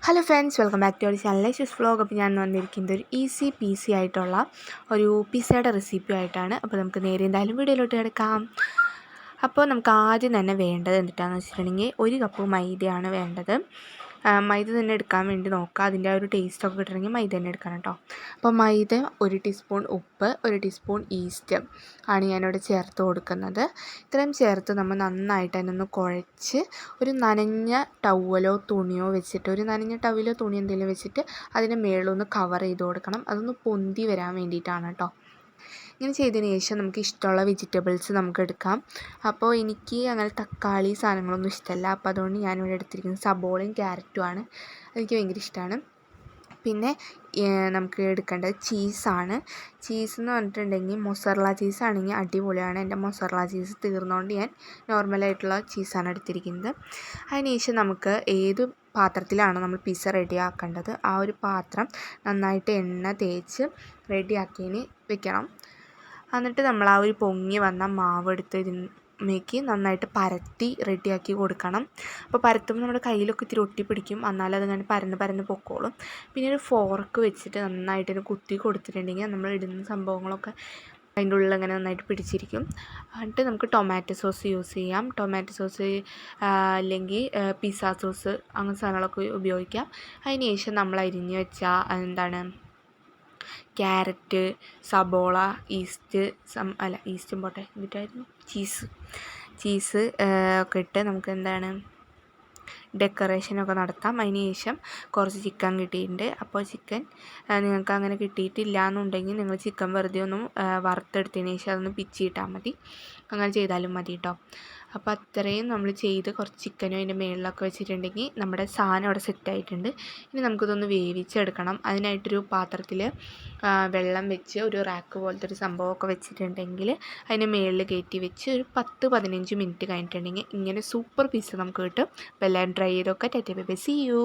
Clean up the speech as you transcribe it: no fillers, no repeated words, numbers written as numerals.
Hello friends, welcome back to our channel shoes vlog. അപ്പോൾ ഞാൻ വന്നിരിക്കുന്നത് ഒരു ഈസി പീസി ആയിട്ടുള്ള ഒരു പിസ്സയുടെ റെസിപ്പി ആയിട്ടാണ്. അപ്പോൾ നമുക്ക് നേരെ എന്തായാലും വീഡിയോയിലോട്ട് കിടക്കാം. അപ്പോൾ നമുക്ക് ആദ്യം തന്നെ വേണ്ടത് എന്താണെന്ന് വെച്ചിട്ടുണ്ടെങ്കിൽ 1 കപ്പ് മൈദയാണ് വേണ്ടത്. മൈദ തന്നെ എടുക്കാൻ വേണ്ടി നോക്കുക. അതിൻ്റെ ഒരു ടേസ്റ്റൊക്കെ കിട്ടണമെങ്കിൽ മൈദ തന്നെ എടുക്കണം കേട്ടോ. അപ്പോൾ മൈദ 1 ടീസ്പൂൺ ഉപ്പ്, 1 ടീസ്പൂൺ ഈസ്റ്റ് ആണ് ഞാനിവിടെ ചേർത്ത് കൊടുക്കുന്നത്. ഇത്രയും ചേർത്ത് നമ്മൾ നന്നായിട്ട് അതിനൊന്ന് കുഴച്ച് ഒരു നനഞ്ഞ ടവലോ തുണിയോ വെച്ചിട്ട്, ഒരു നനഞ്ഞ ടവലോ തുണി എന്തെങ്കിലും വെച്ചിട്ട് അതിന് മേളൊന്ന് കവർ ചെയ്ത് കൊടുക്കണം. അതൊന്ന് പൊന്തി വരാൻ വേണ്ടിയിട്ടാണ് കേട്ടോ. ഇങ്ങനെ ചെയ്തതിന് ശേഷം നമുക്ക് ഇഷ്ടമുള്ള വെജിറ്റബിൾസ് നമുക്ക് എടുക്കാം. അപ്പോൾ എനിക്ക് അങ്ങനെ തക്കാളി സാധനങ്ങളൊന്നും ഇഷ്ടമല്ല. അപ്പോൾ അതുകൊണ്ട് ഞാനിവിടെ എടുത്തിരിക്കുന്നത് സബോളയും ക്യാരറ്റുമാണ്. എനിക്ക് ഭയങ്കര ഇഷ്ടമാണ്. പിന്നെ നമുക്ക് എടുക്കേണ്ടത് ചീസാണ്. ചീസ് എന്ന് പറഞ്ഞിട്ടുണ്ടെങ്കിൽ മൊസറല്ല ചീസാണെങ്കിൽ അടിപൊളിയാണ്. എൻ്റെ മൊസറല്ല ചീസ് തീർന്നുകൊണ്ട് ഞാൻ നോർമലായിട്ടുള്ള ചീസാണ് എടുത്തിരിക്കുന്നത്. അതിനുശേഷം നമുക്ക് ഏത് പാത്രത്തിലാണ് നമ്മൾ പിസ്സ റെഡിയാക്കേണ്ടത് ആ ഒരു പാത്രം നന്നായിട്ട് എണ്ണ തേച്ച് റെഡിയാക്കിയതിന് വെക്കണം. എന്നിട്ട് നമ്മൾ ആ ഒരു പൊങ്ങി വന്ന മാവ് എടുത്ത് ഇതിലേക്ക് നന്നായിട്ട് പരത്തി റെഡിയാക്കി കൊടുക്കണം. അപ്പോൾ പരത്തുമ്പോൾ നമ്മുടെ കയ്യിലൊക്കെ ഇത്തിരി ഒട്ടിപ്പിടിക്കും, എന്നാലും അതിങ്ങനെ പരന്ന് പൊക്കോളും. പിന്നെ ഒരു ഫോർക്ക് വെച്ചിട്ട് നന്നായിട്ട് കുത്തി കൊടുത്തിട്ടുണ്ടെങ്കിൽ നമ്മൾ ഇടുന്ന സംഭവങ്ങളൊക്കെ അതിൻ്റെ ഉള്ളിൽ അങ്ങനെ നന്നായിട്ട് പിടിച്ചിരിക്കും. എന്നിട്ട് നമുക്ക് ടൊമാറ്റോ സോസ് യൂസ് ചെയ്യാം. ടൊമാറ്റോ സോസ് അല്ലെങ്കിൽ പിസ്സ സോസ് അങ്ങനത്തെ സാധനങ്ങളൊക്കെ ഉപയോഗിക്കാം. അതിന് ശേഷം നമ്മൾ അരിഞ്ഞ് വെച്ച ക്യാരറ്റ്, സബോള, ഈസ്റ്റും പോട്ടെ, എന്നിട്ടായിരുന്നു ചീസ് ഒക്കെ ഇട്ട് നമുക്ക് ഡെക്കറേഷനൊക്കെ നടത്താം. അതിന് ശേഷം കുറച്ച് ചിക്കൻ കിട്ടിയിട്ടുണ്ട്. അപ്പോൾ ചിക്കൻ നിങ്ങൾക്ക് അങ്ങനെ കിട്ടിയിട്ടില്ല എന്നുണ്ടെങ്കിൽ നിങ്ങൾ ചിക്കൻ വെറുതെ ഒന്ന് വറുത്തെടുത്തതിന് ശേഷം അതൊന്ന് പിച്ചിയിട്ടാൽ മതി. അങ്ങനെ ചെയ്താലും മതി കേട്ടോ. അപ്പോൾ അത്രയും നമ്മൾ ചെയ്ത് കുറച്ച് ചിക്കനും അതിൻ്റെ മുകളിലൊക്കെ വെച്ചിട്ടുണ്ടെങ്കിൽ നമ്മുടെ സാധനം അവിടെ സെറ്റായിട്ടുണ്ട്. ഇനി നമുക്കിതൊന്ന് വേവിച്ചെടുക്കണം. അതിനായിട്ടൊരു പാത്രത്തിൽ വെള്ളം വെച്ച് ഒരു റാക്ക് പോലത്തെ ഒരു സംഭവമൊക്കെ വെച്ചിട്ടുണ്ടെങ്കിൽ അതിന് മുകളിൽ കയറ്റി വെച്ച് ഒരു 10-15 മിനിറ്റ് കഴിഞ്ഞിട്ടുണ്ടെങ്കിൽ ഇങ്ങനെ സൂപ്പർ പിസ്സ നമുക്ക് കിട്ടും. അപ്പോൾ എല്ലാവരും ട്രൈ ചെയ്തൊക്കെ. Tata bye bye, see U.